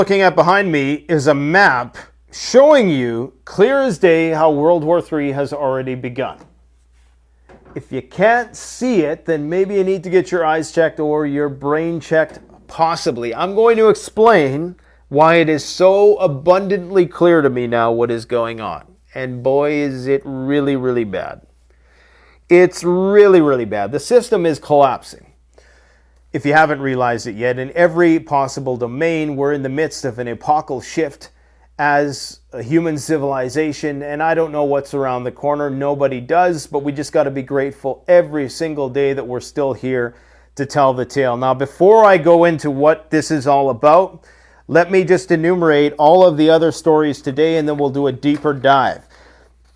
Looking at behind me is a map showing you clear as day how World War III has already begun. If you can't see it, then maybe you need to get your eyes checked or your brain checked, possibly. I'm going to explain why it is so abundantly clear to me now what is going on. And boy, is it really, really bad. It's really, really bad. The system is collapsing. If you haven't realized it yet, in every possible domain, we're in the midst of an epochal shift as a human civilization, and I don't know what's around the corner. Nobody does, but we just got to be grateful every single day that we're still here to tell the tale. Now, before I go into what this is all about, let me just enumerate all of the other stories today, and then we'll do a deeper dive.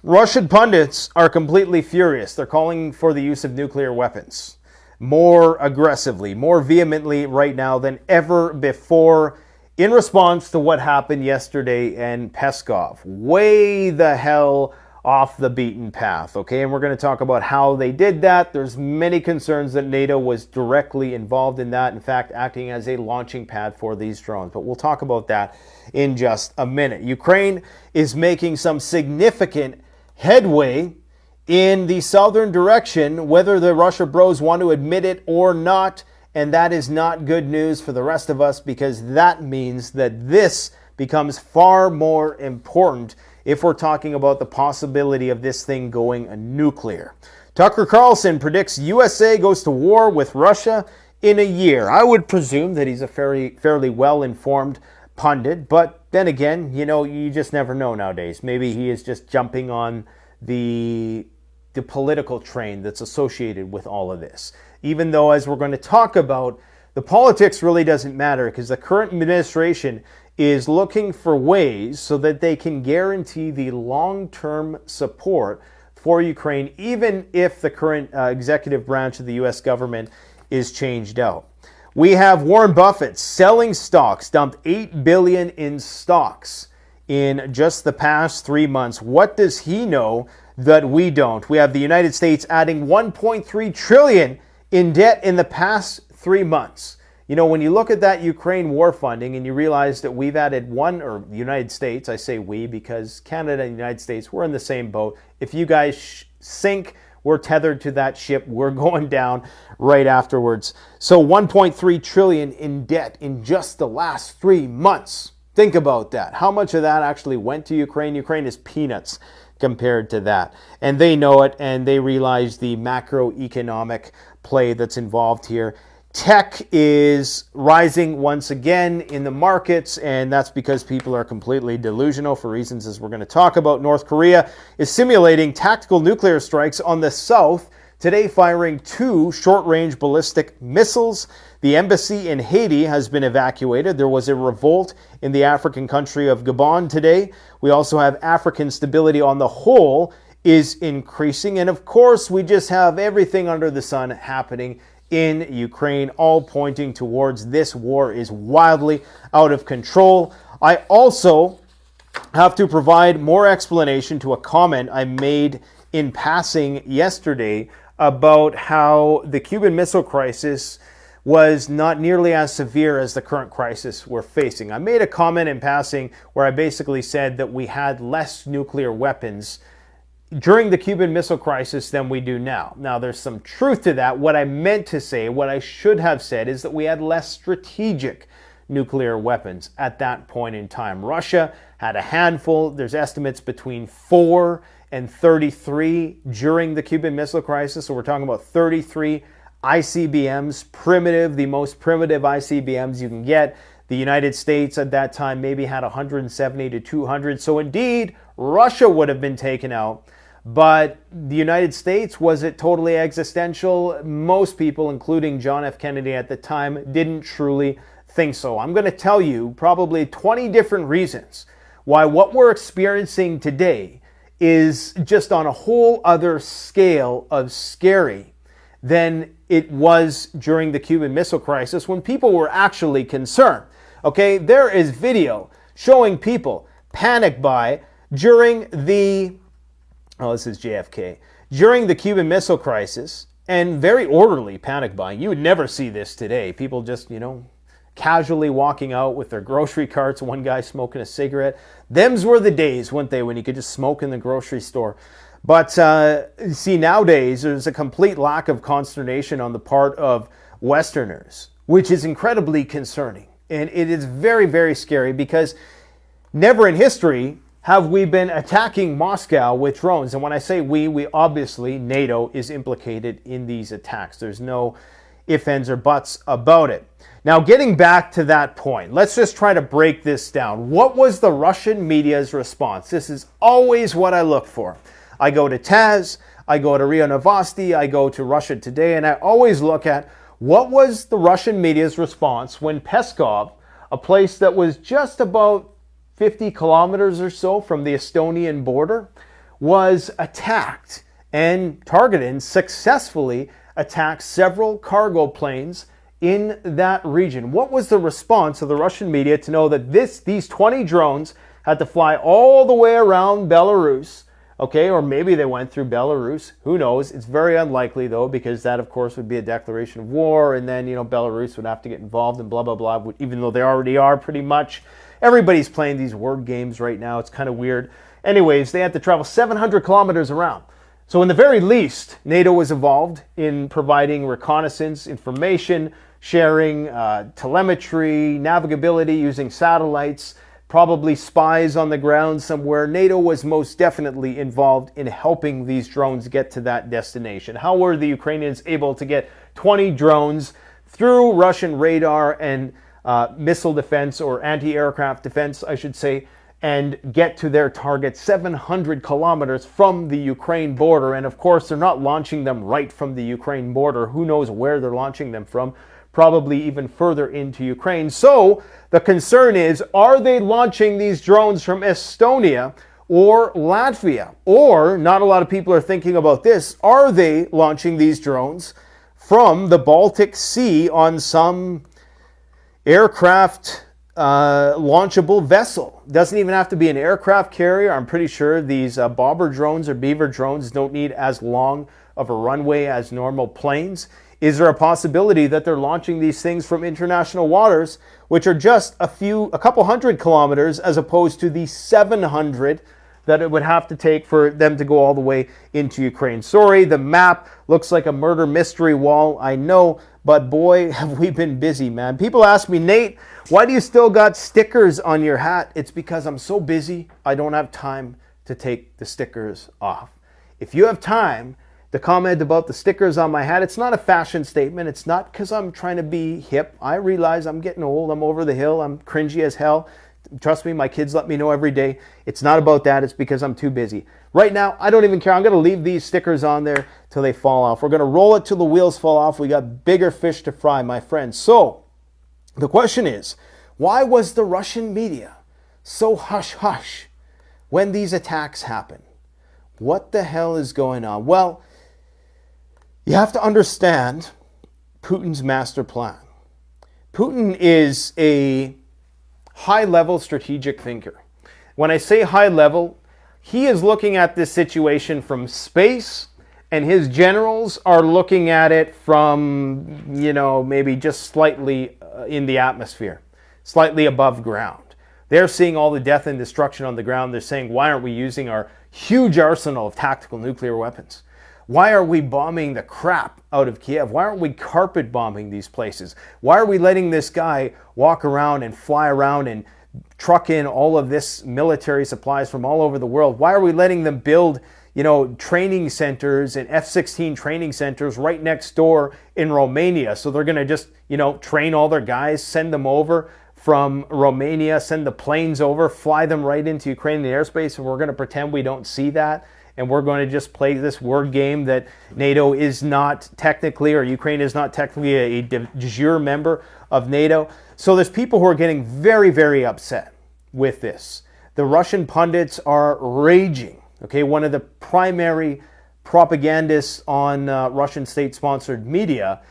Russian pundits are completely furious. They're calling for the use of nuclear weapons more aggressively, more vehemently right now than ever before in response to what happened yesterday in Peskov. Way the hell off the beaten path, okay? And we're going to talk about how they did that. There's many concerns that NATO was directly involved in that, in fact, acting as a launching pad for these drones. But we'll talk about that in just a minute. Ukraine is making some significant headway in the southern direction, whether the Russia bros want to admit it or not. And that is not good news for the rest of us, because that means that this becomes far more important if we're talking about the possibility of this thing going nuclear. Tucker Carlson predicts USA goes to war with Russia in a year. I would presume that he's a fairly well-informed pundit, but then again, you just never know nowadays. Maybe he is just jumping on the political train that's associated with all of this. Even though, as we're going to talk about, the politics really doesn't matter, because the current administration is looking for ways so that they can guarantee the long-term support for Ukraine, even if the current executive branch of the U.S. government is changed out. We have Warren Buffett selling stocks, dumped $8 billion in stocks in just the past 3 months. What does he know that we don't? We have the United States adding $1.3 trillion in debt in the past 3 months. When you look at that Ukraine war funding and you realize that we've added the United States, I say we because Canada and the United States, we're in the same boat. If you guys sink, we're tethered to that ship. We're going down right afterwards. So $1.3 trillion in debt in just the last 3 months. Think about that. How much of that actually went to Ukraine? Ukraine is peanuts compared to that. And they know it, and they realize the macroeconomic play that's involved here. Tech is rising once again in the markets, and that's because people are completely delusional for reasons as we're going to talk about. North Korea is simulating tactical nuclear strikes on the south, today firing 2 short-range ballistic missiles. The embassy in Haiti has been evacuated. There was a revolt in the African country of Gabon today. We also have African stability on the whole is increasing. And of course, we just have everything under the sun happening in Ukraine, all pointing towards this war is wildly out of control. I also have to provide more explanation to a comment I made in passing yesterday about how the Cuban Missile Crisis was not nearly as severe as the current crisis we're facing. I made a comment in passing where I basically said that we had less nuclear weapons during the Cuban Missile Crisis than we do now. Now, there's some truth to that. What I meant to say, what I should have said, is that we had less strategic nuclear weapons at that point in time. Russia had a handful. There's estimates between 4 and 33 during the Cuban Missile Crisis. So we're talking about 33 ICBMs, the most primitive ICBMs you can get. The United States at that time maybe had 170 to 200. So indeed, Russia would have been taken out. But the United States, was it totally existential? Most people, including John F. Kennedy at the time, didn't truly think so. I'm going to tell you probably 20 different reasons why what we're experiencing today is just on a whole other scale of scary than it was during the Cuban Missile Crisis, when people were actually concerned. Okay, there is video showing people panic buy during the, this is JFK, during the Cuban Missile Crisis, and very orderly panic buying. You would never see this today. People just, casually walking out with their grocery carts, one guy smoking a cigarette. Them's were the days, weren't they, when you could just smoke in the grocery store. But see, nowadays, there's a complete lack of consternation on the part of Westerners, which is incredibly concerning. And it is very, very scary because never in history have we been attacking Moscow with drones. And when I say we obviously, NATO is implicated in these attacks. There's no ifs, ands, or buts about it. Now, getting back to that point, let's just try to break this down. What was the Russian media's response? This is always what I look for. I go to TASS, I go to RIA Novosti, I go to Russia Today, and I always look at what was the Russian media's response when Pskov, a place that was just about 50 kilometers or so from the Estonian border, was attacked and targeted and successfully attacked several cargo planes in that region. What was the response of the Russian media to know that these 20 drones had to fly all the way around Belarus, okay, or maybe they went through Belarus, who knows? It's very unlikely though, because that of course would be a declaration of war, and then, Belarus would have to get involved and blah, blah, blah, even though they already are pretty much. Everybody's playing these word games right now. It's kind of weird. Anyways, they had to travel 700 kilometers around. So in the very least, NATO was involved in providing reconnaissance, information, sharing, telemetry, navigability using satellites, probably spies on the ground somewhere. NATO was most definitely involved in helping these drones get to that destination. How were the Ukrainians able to get 20 drones through Russian radar and missile defense, or anti-aircraft defense, I should say, and get to their target 700 kilometers from the Ukraine border? And of course, they're not launching them right from the Ukraine border. Who knows where they're launching them from? Probably even further into Ukraine. So the concern is, are they launching these drones from Estonia or Latvia? Or, not a lot of people are thinking about this, are they launching these drones from the Baltic Sea on some aircraft launchable vessel? Doesn't even have to be an aircraft carrier. I'm pretty sure these Bobber drones or Beaver drones don't need as long of a runway as normal planes. Is there a possibility that they're launching these things from international waters, which are just a couple hundred kilometers, as opposed to the 700 that it would have to take for them to go all the way into Ukraine? Sorry, the map looks like a murder mystery wall, I know, but boy, have we been busy, man. People ask me, Nate, why do you still got stickers on your hat? It's because I'm so busy, I don't have time to take the stickers off. If you have time to comment about the stickers on my hat, it's not a fashion statement. It's not because I'm trying to be hip. I realize I'm getting old. I'm over the hill. I'm cringy as hell. Trust me, my kids let me know every day. It's not about that. It's because I'm too busy. Right now, I don't even care. I'm going to leave these stickers on there till they fall off. We're going to roll it till the wheels fall off. We got bigger fish to fry, my friends. So, the question is, why was the Russian media so hush-hush when these attacks happen? What the hell is going on? Well, you have to understand Putin's master plan. Putin is a high-level strategic thinker. When I say high-level, he is looking at this situation from space, and his generals are looking at it from, maybe just slightly in the atmosphere, slightly above ground. They're seeing all the death and destruction on the ground. They're saying, why aren't we using our huge arsenal of tactical nuclear weapons? Why are we bombing the crap out of Kiev? Why aren't we carpet bombing these places? Why are we letting this guy walk around and fly around and truck in all of this military supplies from all over the world? Why are we letting them build, training centers and F-16 training centers right next door in Romania? So they're going to just, train all their guys, send them over from Romania, send the planes over, fly them right into Ukrainian airspace, and we're going to pretend we don't see that? And we're going to just play this word game that NATO is not technically, or Ukraine is not technically a de jure member of NATO. So there's people who are getting very, very upset with this. The Russian pundits are raging. Okay, one of the primary propagandists on Russian state-sponsored media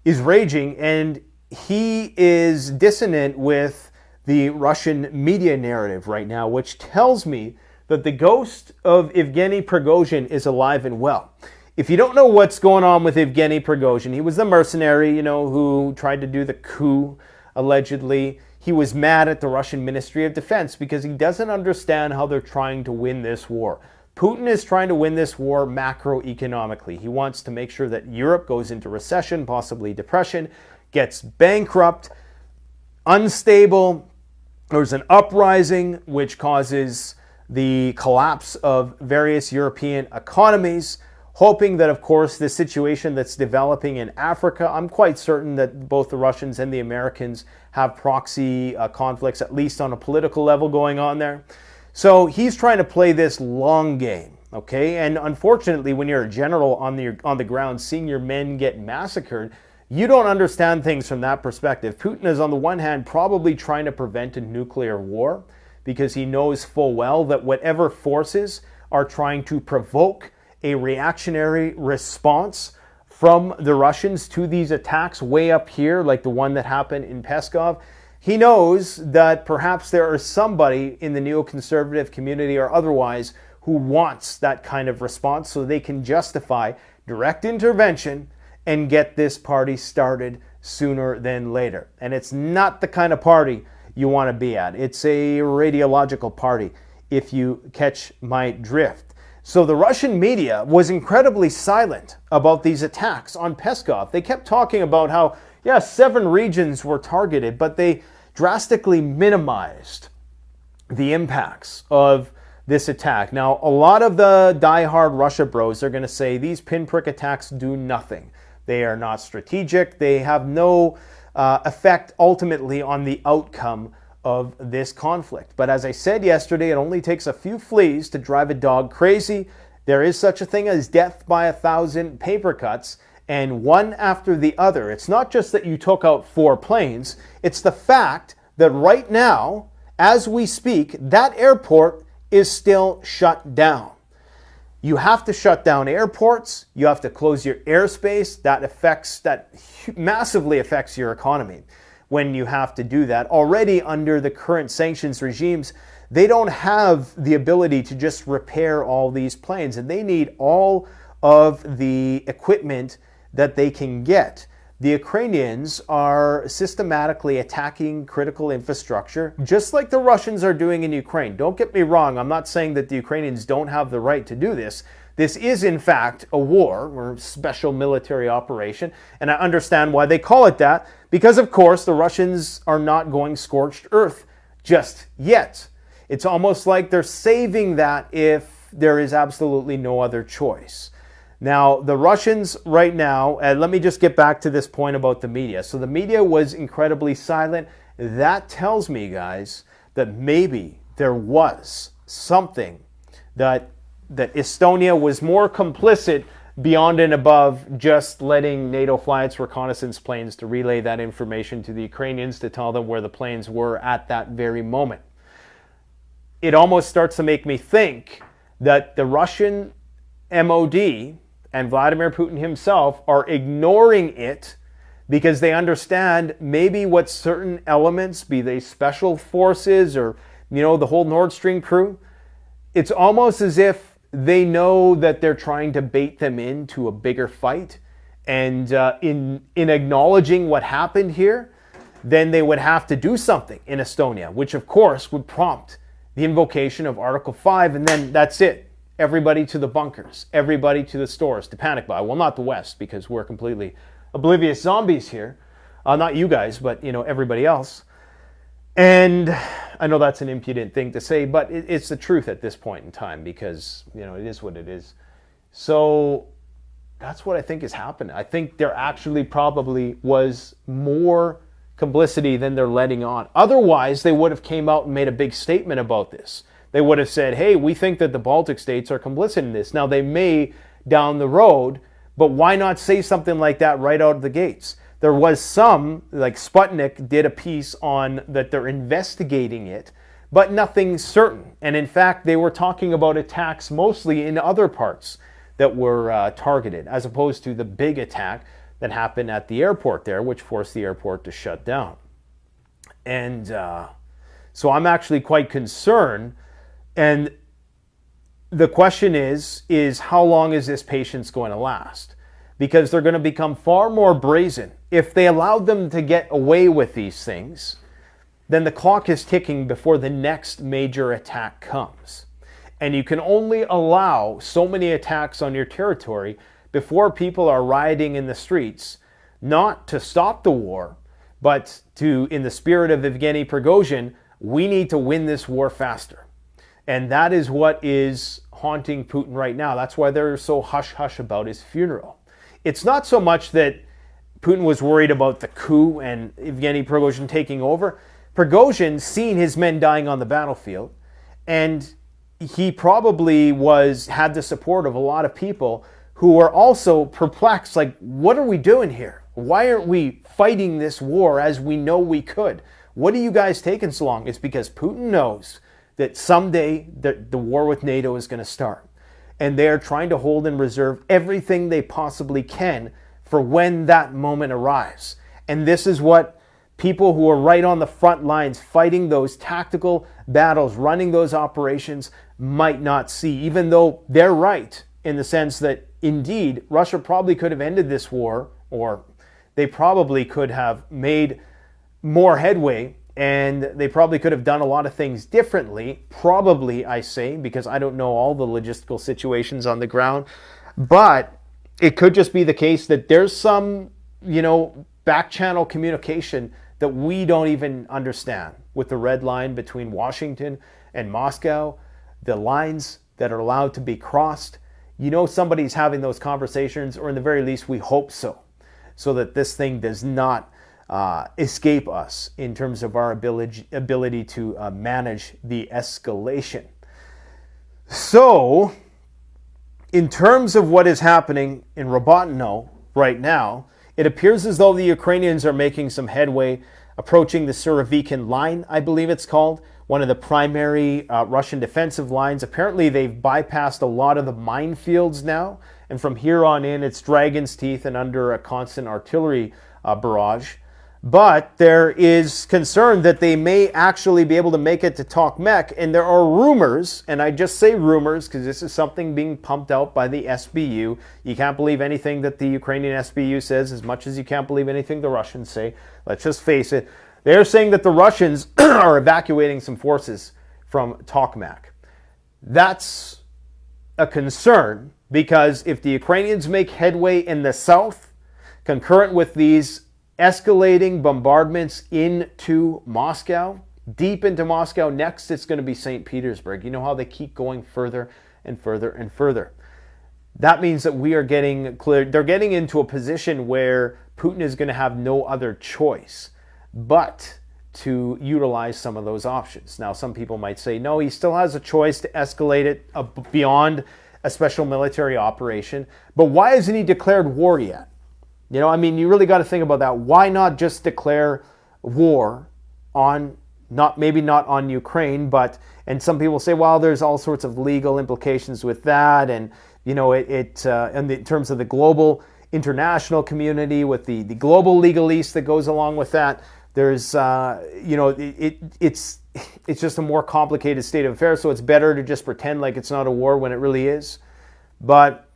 is raging, and he is dissonant with the Russian media narrative right now, which tells me that the ghost of Yevgeny Prigozhin is alive and well. If you don't know what's going on with Yevgeny Prigozhin, he was the mercenary, who tried to do the coup allegedly. He was mad at the Russian Ministry of Defense because he doesn't understand how they're trying to win this war. Putin is trying to win this war macroeconomically. He wants to make sure that Europe goes into recession, possibly depression, gets bankrupt, unstable. There's an uprising which causes the collapse of various European economies, hoping that, of course, the situation that's developing in Africa, I'm quite certain that both the Russians and the Americans have proxy conflicts, at least on a political level, going on there. So he's trying to play this long game, okay? And unfortunately, when you're a general on the ground, seeing your men get massacred, you don't understand things from that perspective. Putin is, on the one hand, probably trying to prevent a nuclear war because he knows full well that whatever forces are trying to provoke a reactionary response from the Russians to these attacks way up here, like the one that happened in Peskov, he knows that perhaps there is somebody in the neoconservative community or otherwise who wants that kind of response so they can justify direct intervention and get this party started sooner than later. And it's not the kind of party you want to be at. It's a radiological party, if you catch my drift. So the Russian media was incredibly silent about these attacks on Peskov. They kept talking about how, yeah, 7 regions were targeted, but they drastically minimized the impacts of this attack. Now, a lot of the diehard Russia bros are going to say these pinprick attacks do nothing. They are not strategic. They have no effect ultimately on the outcome of this conflict. But as I said yesterday, it only takes a few fleas to drive a dog crazy. There is such a thing as death by 1,000 paper cuts, and one after the other. It's not just that you took out 4 planes. It's the fact that right now, as we speak, that airport is still shut down. You have to shut down airports. You have to close your airspace. That massively affects your economy when you have to do that. Already under the current sanctions regimes, they don't have the ability to just repair all these planes, and they need all of the equipment that they can get. The Ukrainians are systematically attacking critical infrastructure, just like the Russians are doing in Ukraine. Don't get me wrong, I'm not saying that the Ukrainians don't have the right to do this. This is, in fact, a war or special military operation, and I understand why they call it that, because, of course, the Russians are not going scorched earth just yet. It's almost like they're saving that if there is absolutely no other choice. Now, the Russians right now, let me just get back to this point about the media. So the media was incredibly silent. That tells me, guys, that maybe there was something that Estonia was more complicit beyond and above just letting NATO fly its reconnaissance planes to relay that information to the Ukrainians to tell them where the planes were at that very moment. It almost starts to make me think that the Russian MOD and Vladimir Putin himself are ignoring it because they understand maybe what certain elements, be they special forces or, the whole Nord Stream crew, it's almost as if they know that they're trying to bait them into a bigger fight. And in acknowledging what happened here, then they would have to do something in Estonia, which of course would prompt the invocation of Article 5, and then that's it. Everybody to the bunkers, everybody to the stores to panic buy. Well, not the West, because we're completely oblivious zombies here. Not you guys, but everybody else. And I know that's an impudent thing to say, but it's the truth at this point in time, because it is what it is. So that's what I think is happening. I think there actually probably was more complicity than they're letting on. Otherwise, they would have came out and made a big statement about this. They would have said, hey, we think that the Baltic states are complicit in this. Now, they may down the road, but why not say something like that right out of the gates? There was some, like Sputnik did a piece on that they're investigating it, but nothing certain. And in fact, they were talking about attacks mostly in other parts that were targeted, as opposed to the big attack that happened at the airport there, which forced the airport to shut down. And so I'm actually quite concerned. And the question is how long is this patience going to last? because they're going to become far more brazen. If they allowed them to get away with these things, then the clock is ticking before the next major attack comes. And you can only allow so many attacks on your territory before people are rioting in the streets, not to stop the war, but to, in the spirit of Evgeny Prigozhin, we need to win this war faster. And that is what is haunting Putin right now. That's why they're so hush-hush about his funeral. It's not so much that Putin was worried about the coup and Evgeny Prigozhin taking over. Prigozhin's seen his men dying on the battlefield, and he probably had the support of a lot of people who were also perplexed, like, what are we doing here? Why aren't we fighting this war as we know we could? What are you guys taking so long? It's because Putin knows that someday the war with NATO is going to start. And they're trying to hold in reserve everything they possibly can for when that moment arrives. And this is what people who are right on the front lines fighting those tactical battles, running those operations, might not see, even though they're right in the sense that, indeed, Russia probably could have ended this war, or they probably could have made more headway, and they probably could have done a lot of things differently. Probably, I say, because I don't know all the logistical situations on the ground. But it could just be the case that there's some, back channel communication that we don't even understand with the red line between Washington and Moscow, the lines that are allowed to be crossed. Somebody's having those conversations, or in the very least, we hope so that this thing does not escape us in terms of our ability to manage the escalation. So, in terms of what is happening in Robotyno right now, it appears as though the Ukrainians are making some headway approaching the Surovikin line, I believe it's called, one of the primary Russian defensive lines. Apparently they've bypassed a lot of the minefields now, and from here on in it's dragon's teeth and under a constant artillery barrage. But there is concern that they may actually be able to make it to Tokmak, and there are rumors, and I just say rumors because this is something being pumped out by the SBU. You can't believe anything that the Ukrainian SBU says as much as you can't believe anything the Russians say. Let's just face it. They're saying that the Russians are evacuating some forces from Tokmak. That's a concern, because if the Ukrainians make headway in the south, concurrent with these escalating bombardments into Moscow, deep into Moscow. Next, it's going to be St. Petersburg. You know how they keep going further and further and further. That means that we are getting clear. They're getting into a position where Putin is going to have no other choice but to utilize some of those options. Now, some people might say, no, he still has a choice to escalate it beyond a special military operation. But why hasn't he declared war yet? You really got to think about that. Why not just declare war on, maybe not on Ukraine, and some people say, well, there's all sorts of legal implications with that, and in terms of the global international community, with the global legalese that goes along with that, there's it's just a more complicated state of affairs. So it's better to just pretend like it's not a war when it really is. But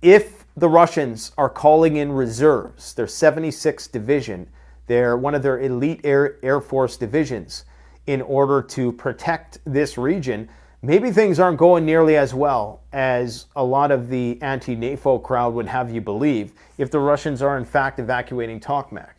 if the Russians are calling in reserves, their 76th Division, they're one of their elite Air Force divisions, in order to protect this region, maybe things aren't going nearly as well as a lot of the anti-NATO crowd would have you believe if the Russians are in fact evacuating Tokmak.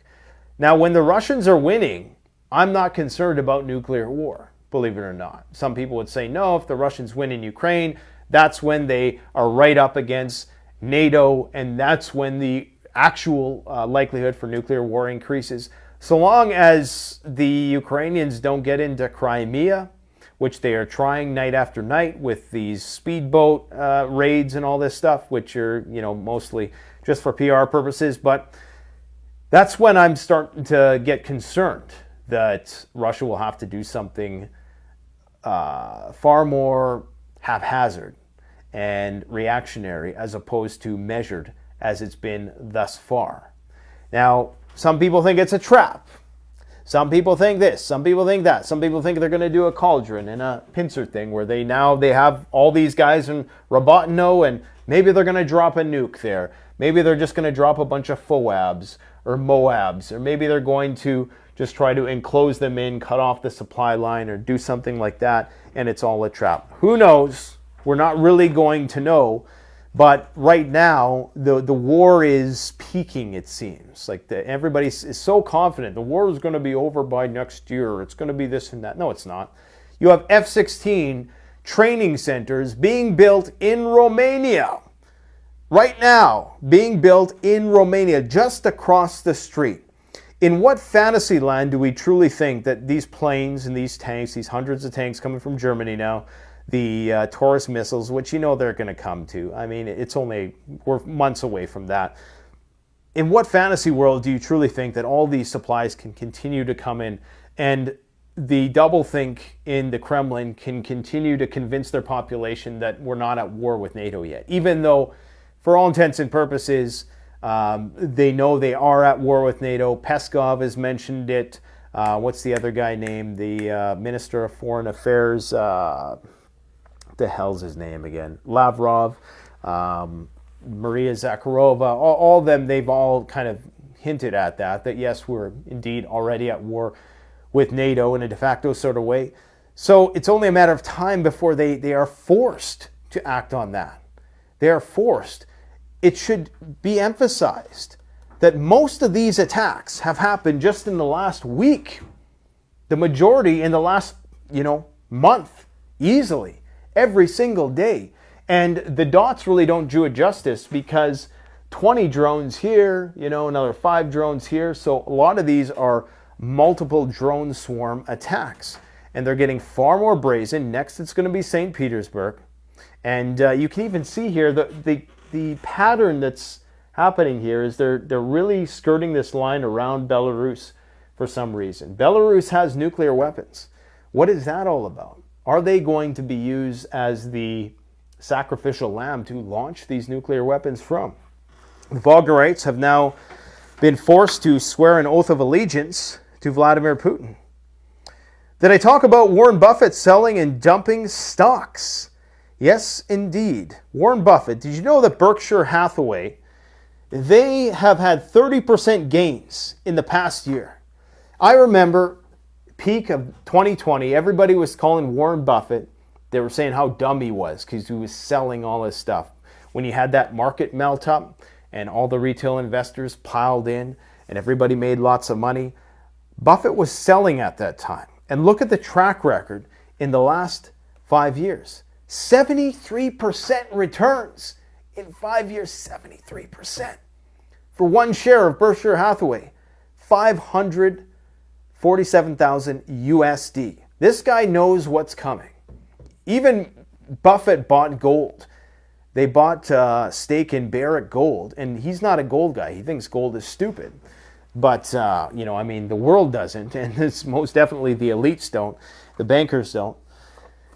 Now, when the Russians are winning, I'm not concerned about nuclear war, believe it or not. Some people would say, no, if the Russians win in Ukraine, that's when they are right up against NATO, and that's when the actual likelihood for nuclear war increases. So long as the Ukrainians don't get into Crimea, which they are trying night after night with these speedboat raids and all this stuff, which are mostly just for PR purposes. But that's when I'm starting to get concerned that Russia will have to do something far more haphazard and reactionary as opposed to measured as it's been thus far. Now, some people think it's a trap. Some people think this, some people think that. Some people think they're going to do a cauldron and a pincer thing where they have all these guys in Robotyno and Maybe they're going to drop a nuke there. Maybe they're just going to drop a bunch of FOABs or MOABs, or maybe they're going to just try to enclose them in, cut off the supply line, or do something like that, and it's all a trap. Who knows? We're not really going to know. But right now, the war is peaking, it seems. Like everybody is so confident the war is going to be over by next year. It's going to be this and that. No, it's not. You have F-16 training centers being built in Romania. Right now, being built in Romania, just across the street. In what fantasy land do we truly think that these planes and these tanks, these hundreds of tanks coming from Germany now, the Taurus missiles, which you know they're going to come to. I mean, we're months away from that. In what fantasy world do you truly think that all these supplies can continue to come in, and the doublethink in the Kremlin can continue to convince their population that we're not at war with NATO yet, even though, for all intents and purposes, they know they are at war with NATO. Peskov has mentioned it. What's the other guy named? The Minister of Foreign Affairs. The hell's his name again? Lavrov, Maria Zakharova, all of them, they've all kind of hinted at that yes, we're indeed already at war with NATO in a de facto sort of way. So it's only a matter of time before they are forced to act on that. They are forced. It should be emphasized that most of these attacks have happened just in the last week. The majority in the last, month, easily. Every single day. And the dots really don't do it justice, because 20 drones here, another 5 drones here. So a lot of these are multiple drone swarm attacks. And they're getting far more brazen. Next, it's going to be St. Petersburg. And you can even see here the pattern that's happening here is they're really skirting this line around Belarus for some reason. Belarus has nuclear weapons. What is that all about? Are they going to be used as the sacrificial lamb to launch these nuclear weapons from? The Wagnerites have now been forced to swear an oath of allegiance to Vladimir Putin. Did I talk about Warren Buffett selling and dumping stocks? Yes, indeed. Warren Buffett, did you know that Berkshire Hathaway, they have had 30% gains in the past year? I remember peak of 2020, everybody was calling Warren Buffett. They were saying how dumb he was because he was selling all his stuff. When you had that market melt up and all the retail investors piled in and everybody made lots of money, Buffett was selling at that time. And look at the track record in the last 5 years. 73% returns in 5 years, 73%. For one share of Berkshire Hathaway, 547,000 USD. This guy knows what's coming. Even Buffett bought gold. They bought stake in Barrick Gold, and he's not a gold guy. He thinks gold is stupid. But, the world doesn't, and it's most definitely the elites don't, the bankers don't.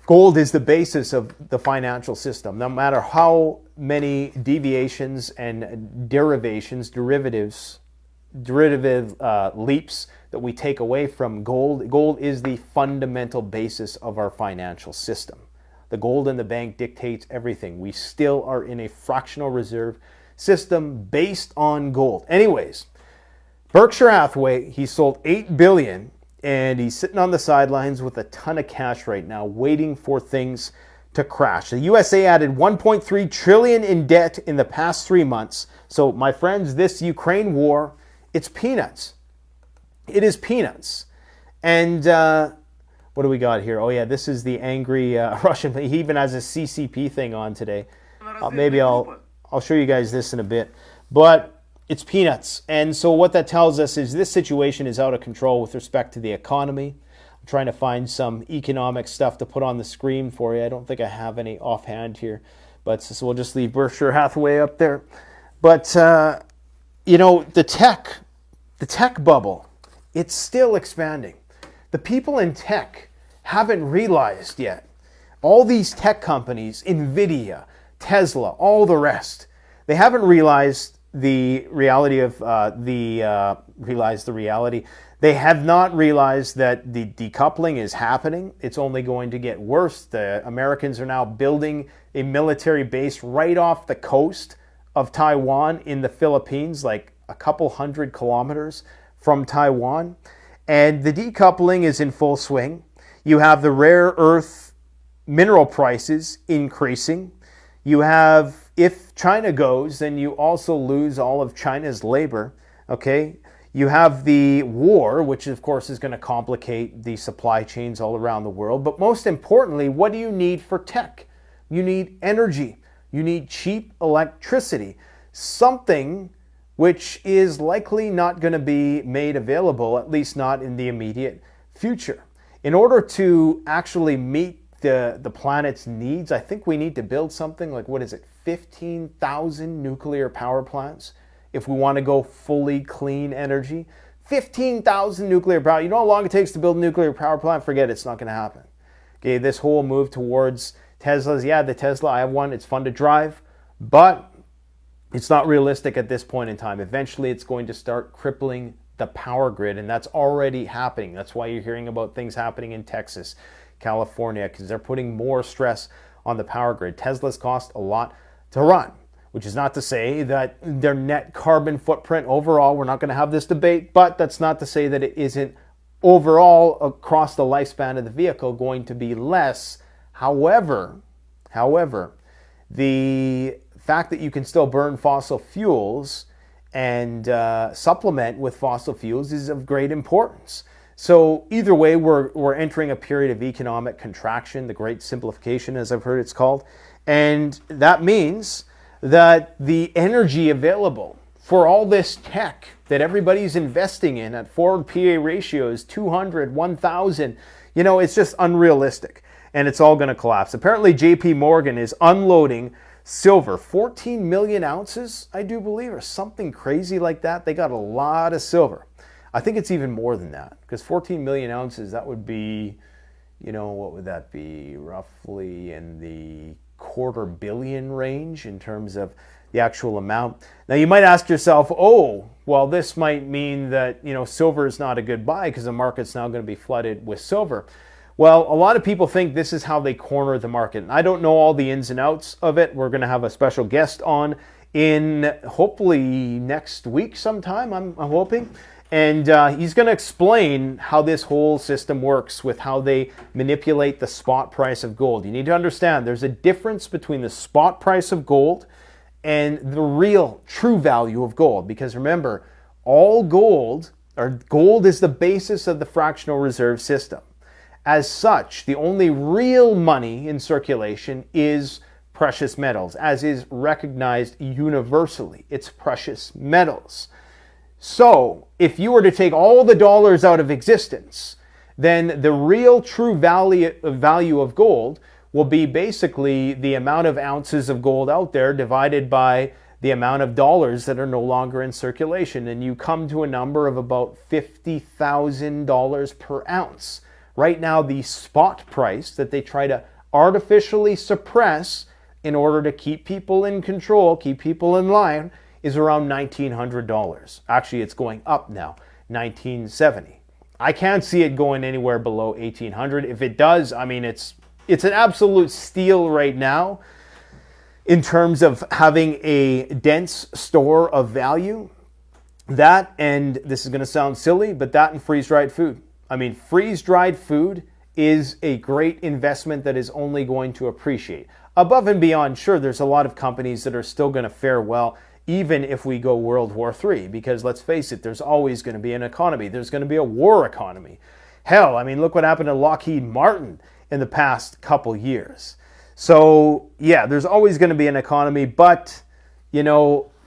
Gold is the basis of the financial system. No matter how many deviations and derivative leaps that we take away from gold, gold is the fundamental basis of our financial system. The gold in the bank dictates everything. We still are in a fractional reserve system based on gold. Anyways, Berkshire Hathaway, he sold $8 billion, and he's sitting on the sidelines with a ton of cash right now, waiting for things to crash. The USA added $1.3 trillion in debt in the past 3 months. So, my friends, this Ukraine war, it's peanuts. It is peanuts. And what do we got here? Oh, yeah, this is the angry Russian. He even has a CCP thing on today. Maybe I'll show you guys this in a bit. But it's peanuts. And so what that tells us is this situation is out of control with respect to the economy. I'm trying to find some economic stuff to put on the screen for you. I don't think I have any offhand here. But so we'll just leave Berkshire Hathaway up there. But, the tech bubble, it's still expanding. The people in tech haven't realized yet. All these tech companies, Nvidia, Tesla, all the rest, they haven't realized the reality of realize the reality. They have not realized that the decoupling is happening. It's only going to get worse. The Americans are now building a military base right off the coast of Taiwan in the Philippines, like a couple hundred kilometers from Taiwan. And the decoupling is in full swing. You have the rare earth mineral prices increasing. You have, if China goes, then you also lose all of China's labor, okay? You have the war, which of course is going to complicate the supply chains all around the world. But most importantly, what do you need for tech? You need energy. You need cheap electricity. Something which is likely not going to be made available, at least not in the immediate future. In order to actually meet the planet's needs, I think we need to build something like, 15,000 nuclear power plants if we want to go fully clean energy. 15,000 nuclear power. You know how long it takes to build a nuclear power plant? Forget it, it's not going to happen. Okay, this whole move towards Teslas, yeah, the Tesla, I have one, it's fun to drive, but it's not realistic at this point in time. Eventually, it's going to start crippling the power grid, and that's already happening. That's why you're hearing about things happening in Texas, California, because they're putting more stress on the power grid. Teslas cost a lot to run, which is not to say that their net carbon footprint overall, we're not going to have this debate, but that's not to say that it isn't overall across the lifespan of the vehicle going to be less. However, the fact that you can still burn fossil fuels and supplement with fossil fuels is of great importance. So either way, we're entering a period of economic contraction, the great simplification, as I've heard it's called. And that means that the energy available for all this tech that everybody's investing in at forward PA ratios, 200, 1,000, it's just unrealistic. And it's all going to collapse. Apparently, JP Morgan is unloading silver, 14 million ounces, I do believe, or something crazy like that. They got a lot of silver. I think it's even more than that, because 14 million ounces, that would be, what would that be? Roughly in the $250 million range in terms of the actual amount. Now, you might ask yourself, oh, well, this might mean that, silver is not a good buy because the market's now going to be flooded with silver. Well, a lot of people think this is how they corner the market. And I don't know all the ins and outs of it. We're going to have a special guest on in hopefully next week sometime, I'm hoping. And he's going to explain how this whole system works with how they manipulate the spot price of gold. You need to understand there's a difference between the spot price of gold and the real true value of gold. Because remember, all gold is the basis of the fractional reserve system. As such, the only real money in circulation is precious metals, as is recognized universally. It's precious metals. So, if you were to take all the dollars out of existence, then the real true value of gold will be basically the amount of ounces of gold out there divided by the amount of dollars that are no longer in circulation. And you come to a number of about $50,000 per ounce. Right now, the spot price that they try to artificially suppress in order to keep people in control, keep people in line, is around $1,900. Actually, it's going up now, $1,970. I can't see it going anywhere below $1,800. If it does, I mean, it's an absolute steal right now in terms of having a dense store of value. That, and this is going to sound silly, but that and freeze-dried food. I mean, freeze-dried food is a great investment that is only going to appreciate. Above and beyond, sure, there's a lot of companies that are still going to fare well, even if we go World War III, because let's face it, there's always going to be an economy. There's going to be a war economy. Hell, I mean, look what happened to Lockheed Martin in the past couple years. So, yeah, there's always going to be an economy, but,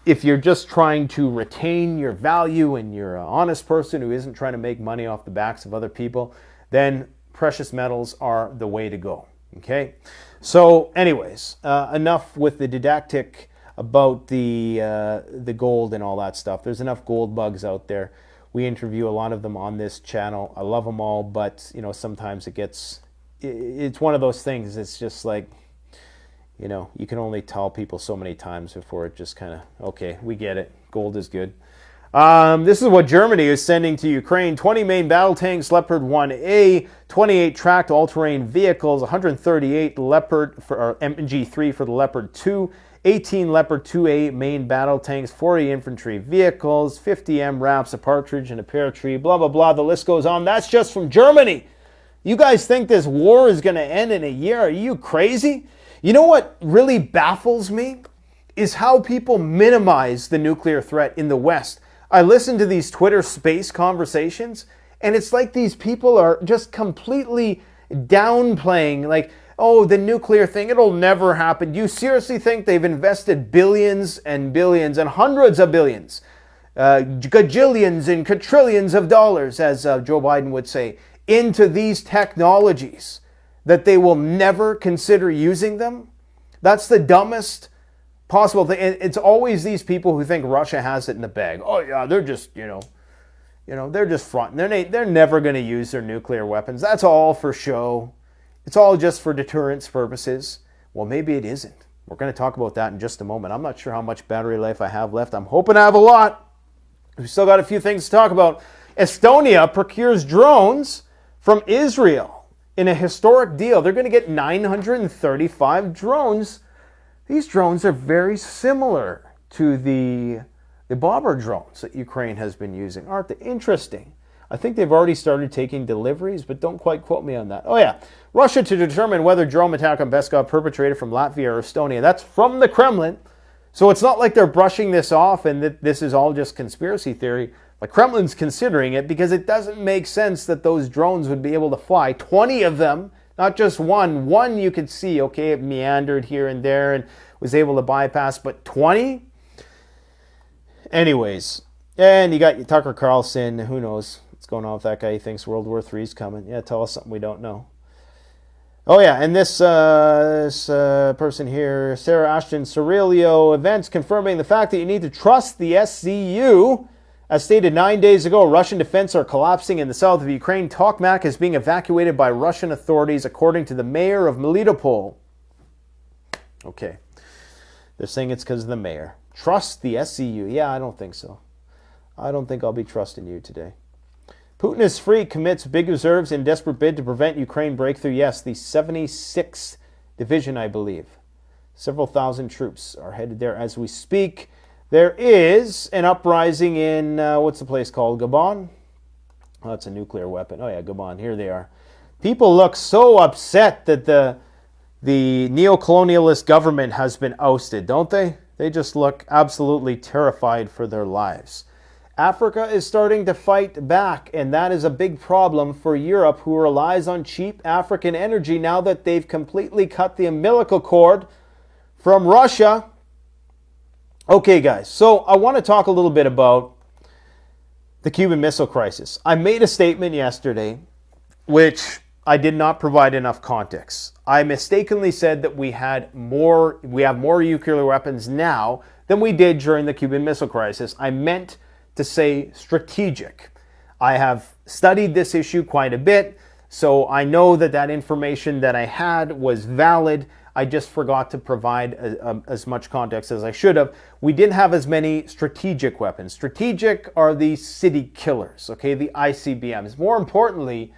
if you're just trying to retain your value and you're an honest person who isn't trying to make money off the backs of other people, then precious metals are the way to go. Okay? So anyways, enough with the didactic about the gold and all that stuff. There's enough gold bugs out there. We interview a lot of them on this channel. I love them all, but sometimes it's one of those things. It's just like, You know, you can only tell people so many times before it just kind of, okay, we get it. Gold is good. This is what Germany is sending to Ukraine. 20 main battle tanks, Leopard 1A, 28 tracked all-terrain vehicles, 138 Leopard for MG3 for the Leopard 2, 18 Leopard 2A main battle tanks, 40 infantry vehicles, 50 MRAPs, a partridge and a pear tree, blah, blah, blah. The list goes on. That's just from Germany. You guys think this war is going to end in a year? Are you crazy? You know what really baffles me is how people minimize the nuclear threat in the West. I listen to these Twitter space conversations, and it's like these people are just completely downplaying, like, oh, the nuclear thing, it'll never happen. Do you seriously think they've invested billions and billions and hundreds of billions, gajillions and quadrillions of dollars, as Joe Biden would say, into these technologies that they will never consider using them? That's the dumbest possible thing. It's always these people who think Russia has it in the bag. Oh yeah, they're just, they're just fronting. They're never going to use their nuclear weapons. That's all for show. It's all just for deterrence purposes. Well, maybe it isn't. We're going to talk about that in just a moment. I'm not sure how much battery life I have left. I'm hoping I have a lot. We've still got a few things to talk about. Estonia procures drones from Israel in a historic deal. They're going to get 935 drones. These drones are very similar to the bomber drones that Ukraine has been using. Aren't they interesting? I think they've already started taking deliveries, but don't quite quote me on that. Oh yeah, Russia to determine whether drone attack on Peskov perpetrated from Latvia or Estonia. That's from the Kremlin. So it's not like they're brushing this off and that this is all just conspiracy theory. The Kremlin's considering it because it doesn't make sense that those drones would be able to fly. 20 of them, not just one. One you could see, okay, it meandered here and there and was able to bypass, but 20? Anyways, and you got Tucker Carlson. Who knows what's going on with that guy? He thinks World War III is coming. Yeah, tell us something we don't know. Oh yeah, and this person here, Sarah Ashton Cirilio, events confirming the fact that you need to trust the SCU. As stated 9 days ago, Russian defense are collapsing in the south of Ukraine. Tokmak is being evacuated by Russian authorities, according to the mayor of Melitopol. Okay. They're saying it's because of the mayor. Trust the SCU. Yeah, I don't think so. I don't think I'll be trusting you today. Putin is free, commits big reserves in desperate bid to prevent Ukraine breakthrough. Yes, the 76th Division, I believe. Several thousand troops are headed there as we speak. There is an uprising in, what's the place called? Gabon? Oh, that's a nuclear weapon. Oh yeah, Gabon. Here they are. People look so upset that the neo-colonialist government has been ousted, don't they? They just look absolutely terrified for their lives. Africa is starting to fight back, and that is a big problem for Europe, who relies on cheap African energy now that they've completely cut the umbilical cord from Russia. Okay, guys, so I want to talk a little bit about the Cuban Missile Crisis. I made a statement yesterday which I did not provide enough context. I mistakenly said that we have more nuclear weapons now than we did during the Cuban Missile Crisis. I meant to say strategic. I have studied this issue quite a bit, so I know that that information that I had was valid. I just forgot to provide as much context as I should have. We didn't have as many strategic weapons. Strategic are the city killers, okay, the ICBMs. More importantly,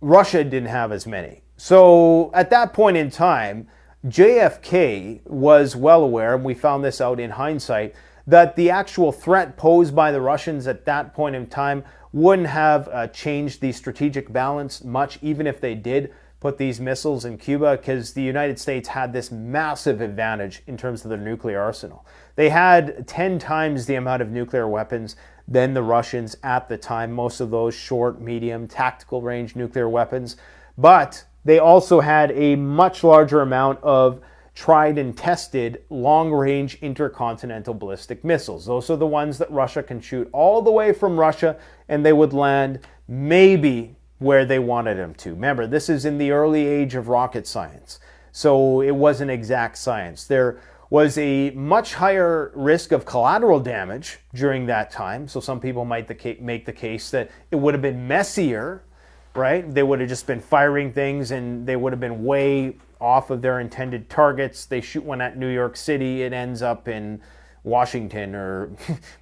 Russia didn't have as many. So at that point in time, JFK was well aware, and we found this out in hindsight, that the actual threat posed by the Russians at that point in time wouldn't have changed the strategic balance much, even if they did put these missiles in Cuba, because the United States had this massive advantage in terms of their nuclear arsenal. They had 10 times the amount of nuclear weapons than the Russians at the time, most of those short, medium, tactical range nuclear weapons. But they also had a much larger amount of tried and tested long-range intercontinental ballistic missiles. Those are the ones that Russia can shoot all the way from Russia, and they would land maybe where they wanted them to. Remember, this is in the early age of rocket science, so it wasn't exact science. There was a much higher risk of collateral damage during that time, so some people might make the case that it would have been messier, right? They would have just been firing things and they would have been way off of their intended targets. They shoot one at New York City, it ends up in Washington, or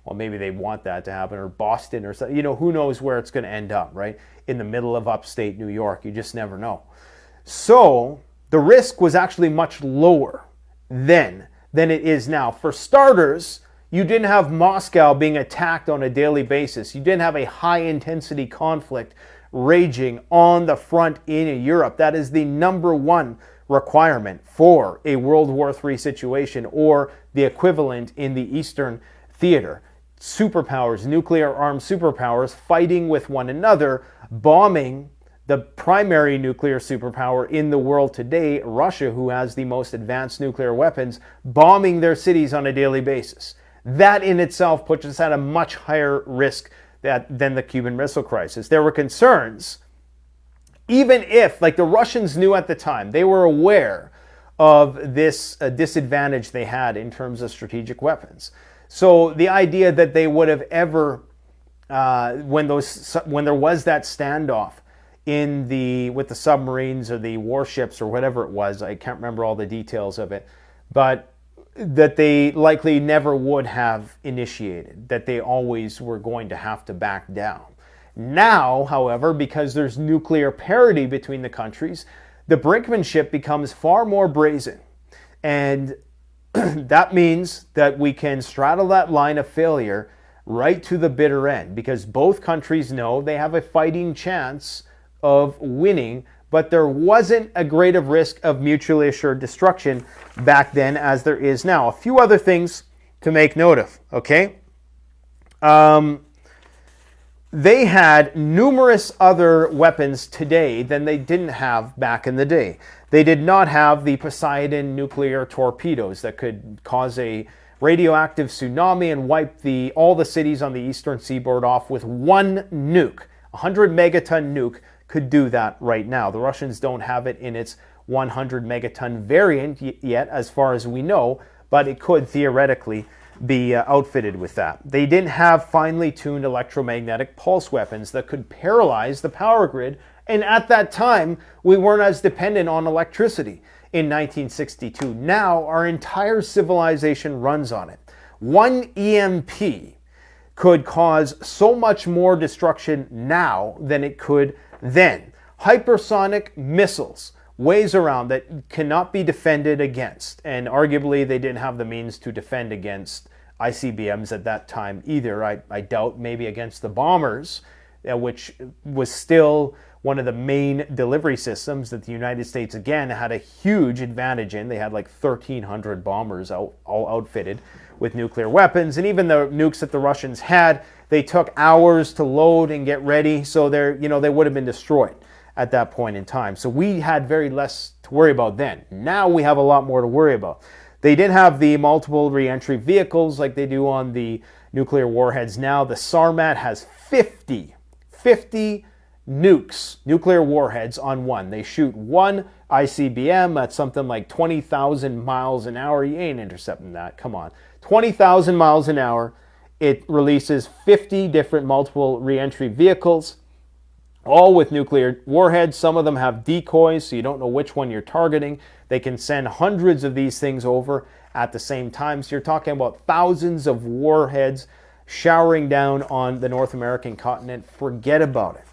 well, maybe they want that to happen, or Boston, or something. Who knows where it's going to end up, right? In the middle of upstate New York. You just never know. So the risk was actually much lower then than it is now. For starters, you didn't have Moscow being attacked on a daily basis. You didn't have a high-intensity conflict raging on the front in Europe. That is the number one requirement for a World War III situation, or the equivalent in the Eastern theater. Superpowers, nuclear-armed superpowers, fighting with one another, bombing the primary nuclear superpower in the world today, Russia, who has the most advanced nuclear weapons, bombing their cities on a daily basis. That in itself puts us at a much higher risk than the Cuban Missile Crisis. There were concerns, even if, like the Russians knew at the time, they were aware of this disadvantage they had in terms of strategic weapons. So the idea that they would have ever, when there was that standoff with the submarines or the warships or whatever it was, I can't remember all the details of it, but that they likely never would have initiated, that they always were going to have to back down. Now, however, because there's nuclear parity between the countries, the brinkmanship becomes far more brazen. And that means that we can straddle that line of failure right to the bitter end, because both countries know they have a fighting chance of winning, but there wasn't a great of risk of mutually assured destruction back then as there is now. A few other things to make note of, okay? They had numerous other weapons today than they didn't have back in the day. They did not have the Poseidon nuclear torpedoes that could cause a radioactive tsunami and wipe all the cities on the eastern seaboard off with one nuke. 100 megaton nuke could do that right now. The Russians don't have it in its 100 megaton variant yet, as far as we know, but it could theoretically be outfitted with that. They didn't have finely tuned electromagnetic pulse weapons that could paralyze the power grid, and at that time, we weren't as dependent on electricity in 1962. Now, our entire civilization runs on it. One EMP could cause so much more destruction now than it could then. Hypersonic missiles, ways around that cannot be defended against, and arguably they didn't have the means to defend against ICBMs at that time either. I doubt, maybe against the bombers, which was still one of the main delivery systems that the United States, again, had a huge advantage in. They had like 1,300 bombers all outfitted with nuclear weapons, and even the nukes that the Russians had, they took hours to load and get ready, so they would have been destroyed at that point in time. So we had very less to worry about then. Now we have a lot more to worry about. They didn't have the multiple reentry vehicles like they do on the nuclear warheads now. The Sarmat has 50 nukes, nuclear warheads on one. They shoot one ICBM at something like 20,000 miles an hour. You ain't intercepting that, come on. 20,000 miles an hour. It releases 50 different multiple reentry vehicles, all with nuclear warheads. Some of them have decoys, so you don't know which one you're targeting. They can send hundreds of these things over at the same time. So you're talking about thousands of warheads showering down on the North American continent. Forget about it.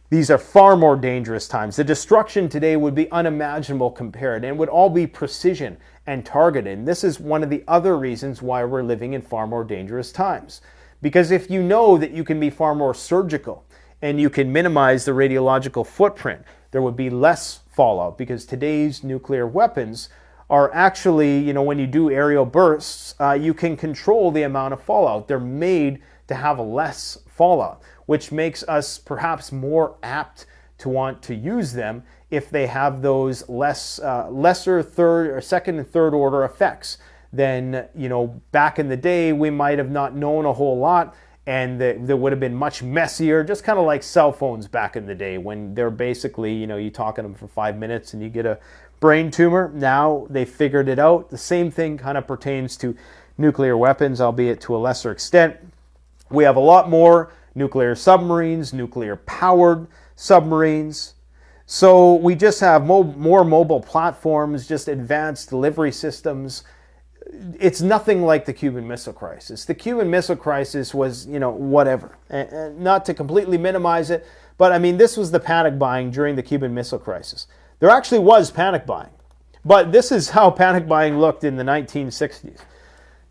These are far more dangerous times. The destruction today would be unimaginable compared, and it would all be precision and targeted. And this is one of the other reasons why we're living in far more dangerous times. Because if you know that you can be far more surgical and you can minimize the radiological footprint, there would be less fallout, because today's nuclear weapons are actually, when you do aerial bursts, you can control the amount of fallout. They're made to have less fallout, which makes us perhaps more apt to want to use them if they have those lesser third or second and third order effects. Then, back in the day, we might have not known a whole lot, and that would have been much messier, just kind of like cell phones back in the day when they're basically, you talk to them for 5 minutes and you get a brain tumor. Now they figured it out. The same thing kind of pertains to nuclear weapons, albeit to a lesser extent. We have a lot more nuclear submarines, nuclear powered submarines. So we just have more mobile platforms, just advanced delivery systems. It's nothing like the Cuban Missile Crisis. The Cuban Missile Crisis was, whatever. And not to completely minimize it, but I mean, this was the panic buying during the Cuban Missile Crisis. There actually was panic buying. But this is how panic buying looked in the 1960s.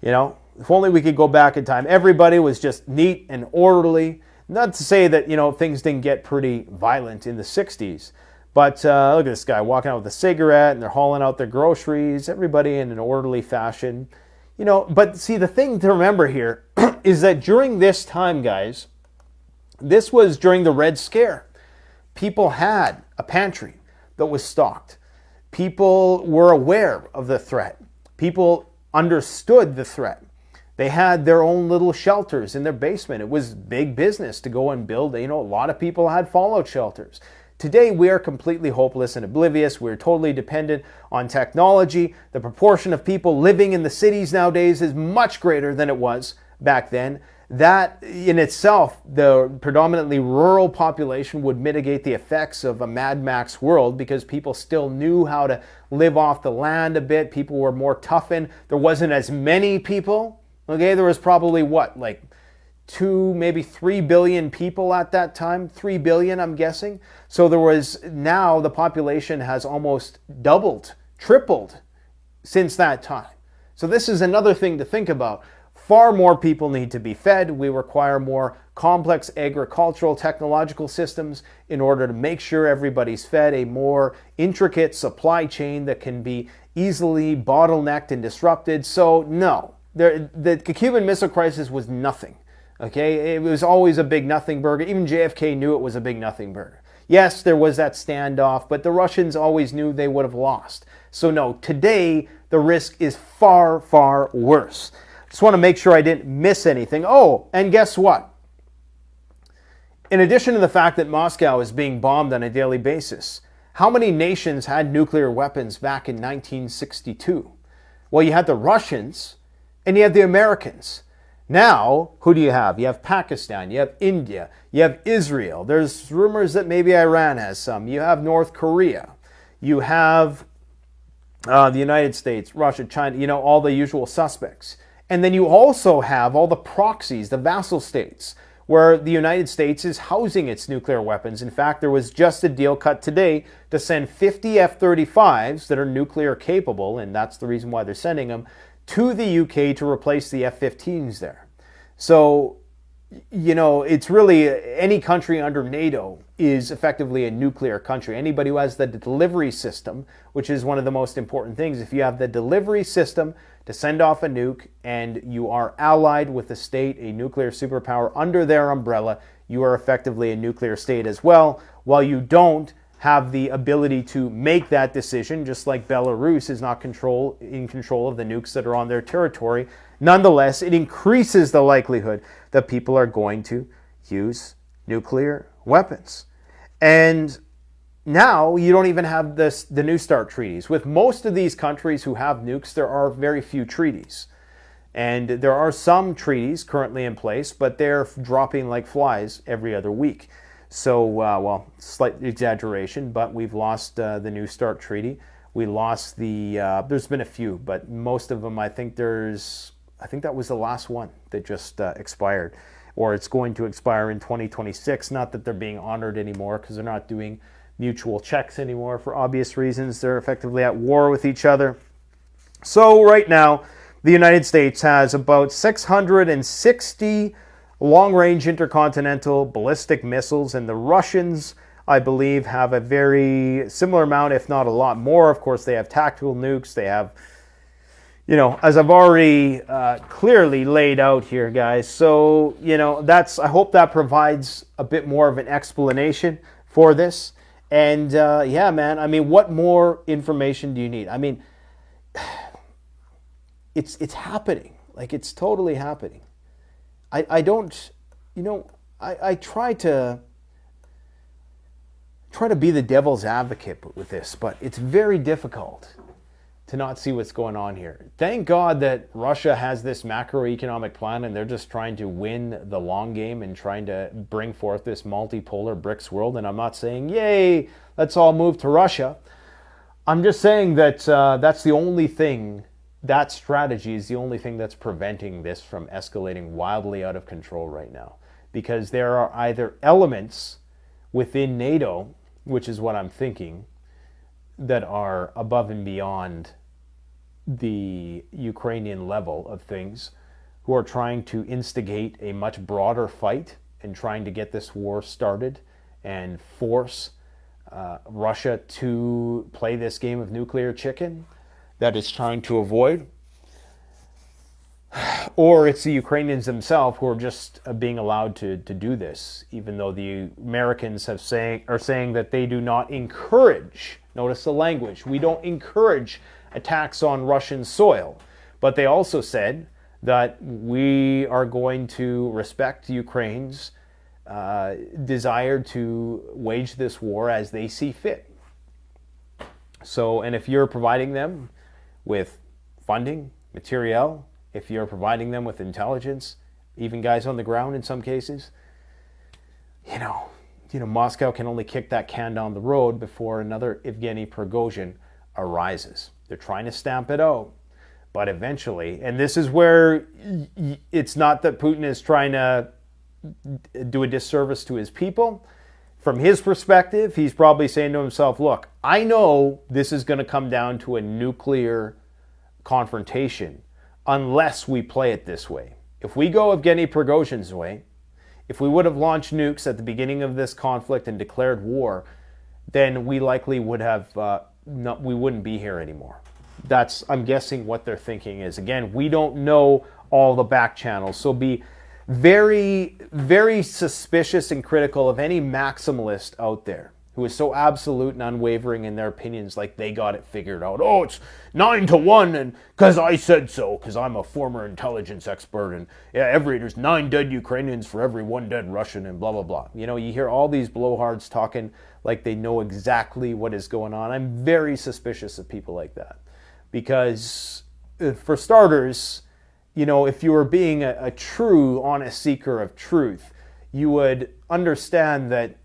If only we could go back in time. Everybody was just neat and orderly. Not to say that, things didn't get pretty violent in the 60s. But look at this guy walking out with a cigarette and they're hauling out their groceries, everybody in an orderly fashion. But see, the thing to remember here is that during this time, guys, this was during the Red Scare. People had a pantry that was stocked. People were aware of the threat. People understood the threat. They had their own little shelters in their basement. It was big business to go and build. A lot of people had fallout shelters. Today, we are completely hopeless and oblivious. We're totally dependent on technology. The proportion of people living in the cities nowadays is much greater than it was back then. That in itself, the predominantly rural population would mitigate the effects of a Mad Max world because people still knew how to live off the land a bit. People were more toughened. There wasn't as many people. Okay, there was probably like 2, maybe 3 billion people at that time. 3 billion, I'm guessing. So now the population has almost doubled, tripled since that time. So this is another thing to think about. Far more people need to be fed. We require more complex agricultural technological systems in order to make sure everybody's fed, a more intricate supply chain that can be easily bottlenecked and disrupted. So no, the Cuban Missile Crisis was nothing. Okay, it was always a big nothing burger. Even JFK knew it was a big nothing burger. Yes, there was that standoff, but the Russians always knew they would have lost. So no, today the risk is far, far worse. Just want to make sure I didn't miss anything. Oh, and guess what? In addition to the fact that Moscow is being bombed on a daily basis, how many nations had nuclear weapons back in 1962? Well, you had the Russians and you had the Americans. Now, who do you have? You have Pakistan, you have India, you have Israel. There's rumors that maybe Iran has some. You have North Korea. You have the United States, Russia, China, all the usual suspects. And then you also have all the proxies, the vassal states, where the United States is housing its nuclear weapons. In fact, there was just a deal cut today to send 50 F-35s that are nuclear capable, and that's the reason why they're sending them, to the UK to replace the F-15s there. So, it's really any country under NATO is effectively a nuclear country. Anybody who has the delivery system, which is one of the most important things, if you have the delivery system to send off a nuke and you are allied with a state, a nuclear superpower under their umbrella, you are effectively a nuclear state as well. While you don't have the ability to make that decision, just like Belarus is not in control of the nukes that are on their territory, nonetheless, it increases the likelihood that people are going to use nuclear weapons. And now you don't even have the New START treaties. With most of these countries who have nukes, there are very few treaties. And there are some treaties currently in place, but they're dropping like flies every other week. So, slight exaggeration, but we've lost the New START treaty. We lost there's been a few, but most of them, I think that was the last one that just expired, or it's going to expire in 2026. Not that they're being honored anymore because they're not doing mutual checks anymore for obvious reasons. They're effectively at war with each other. So right now, the United States has about 660 long-range intercontinental ballistic missiles, and the Russians, I believe, have a very similar amount, if not a lot more. Of course, they have tactical nukes. They have, as I've already clearly laid out here, guys. So, I hope that provides a bit more of an explanation for this. And yeah, man, I mean, what more information do you need? I mean, it's happening. Like, it's totally happening. I don't, I try to be the devil's advocate with this, but it's very difficult to not see what's going on here. Thank God that Russia has this macroeconomic plan and they're just trying to win the long game and trying to bring forth this multipolar BRICS world. And I'm not saying, yay, let's all move to Russia. I'm just saying that that's the only thing, that strategy is the only thing that's preventing this from escalating wildly out of control right now. Because there are either elements within NATO, which is what I'm thinking, that are above and beyond the Ukrainian level of things, who are trying to instigate a much broader fight and trying to get this war started and force Russia to play this game of nuclear chicken that it's trying to avoid. Or it's the Ukrainians themselves who are just being allowed to do this, even though the Americans are saying that they do not encourage, notice the language, we don't encourage attacks on Russian soil. But they also said that we are going to respect Ukraine's desire to wage this war as they see fit. So, and if you're providing them with funding, materiel, if you're providing them with intelligence, even guys on the ground in some cases, you know, Moscow can only kick that can down the road before another Evgeny Prigozhin arises. They're trying to stamp it out, but eventually, and this is where it's not that Putin is trying to do a disservice to his people. From his perspective, he's probably saying to himself, look, I know this is going to come down to a nuclear confrontation unless we play it this way. If we go Evgeny Prigozhin's way, if we would have launched nukes at the beginning of this conflict and declared war, then we likely would have, we wouldn't be here anymore. That's, I'm guessing, what they're thinking is. Again, we don't know all the back channels, so be very, very suspicious and critical of any maximalist out there who is so absolute and unwavering in their opinions, like they got it figured out. Oh, it's 9-1, and because I said so, because I'm a former intelligence expert, and yeah, there's 9 dead Ukrainians for every 1 dead Russian, and blah, blah, blah. You know, you hear all these blowhards talking like they know exactly what is going on. I'm very suspicious of people like that. Because, for starters, you know, if you were being a true, honest seeker of truth, you would understand that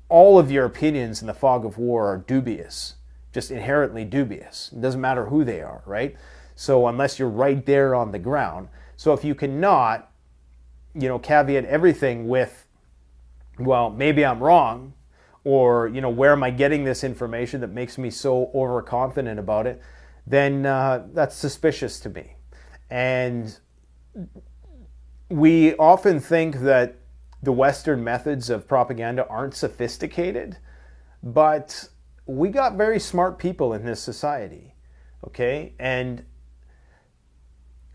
all of your opinions in the fog of war are dubious, just inherently dubious. It doesn't matter who they are, right? So unless you're right there on the ground. So if you cannot, you know, caveat everything with, well, maybe I'm wrong, or, you know, where am I getting this information that makes me so overconfident about it, then that's suspicious to me. And we often think that the Western methods of propaganda aren't sophisticated, but we got very smart people in this society, okay? And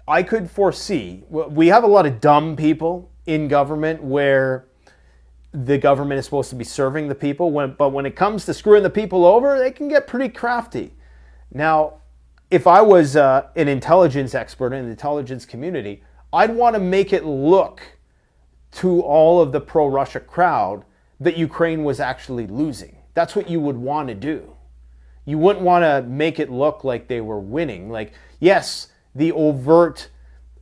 I could foresee, we have a lot of dumb people in government where the government is supposed to be serving the people, but when it comes to screwing the people over, they can get pretty crafty. Now, if I was an intelligence expert in the intelligence community, I'd want to make it look to all of the pro-Russia crowd that Ukraine was actually losing. That's what you would want to do. You wouldn't want to make it look like they were winning. Like, yes, the overt,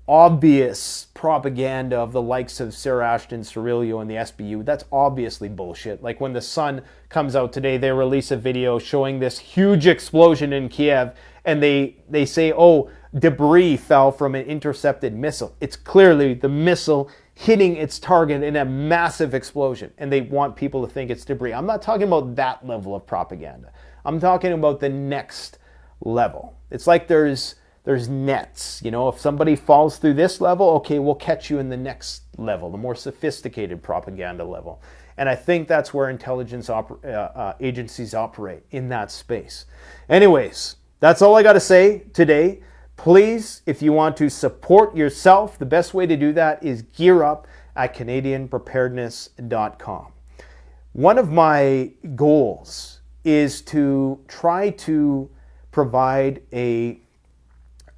obvious propaganda of the likes of Sarah Ashton, Cirillo, and the SBU, that's obviously bullshit. Like when the Sun comes out today, they release a video showing this huge explosion in Kiev, and they say, oh, debris fell from an intercepted missile. It's clearly the missile hitting its target in a massive explosion, and they want people to think it's debris. I'm not talking about that level of propaganda. I'm talking about the next level. It's like there's nets. You know, if somebody falls through this level, okay, we'll catch you in the next level, the more sophisticated propaganda level. And I think that's where intelligence agencies operate, in that space. Anyways, that's all I got to say today. Please, if you want to support yourself, the best way to do that is gear up at CanadianPreparedness.com. One of my goals is to try to provide a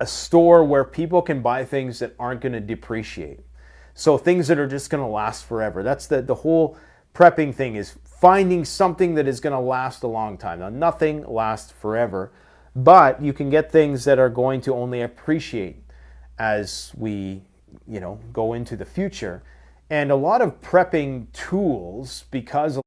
store where people can buy things that aren't going to depreciate. So things that are just going to last forever. That's the whole prepping thing, is finding something that is going to last a long time. Now, nothing lasts forever, but you can get things that are going to only appreciate as we, go into the future. And a lot of prepping tools, because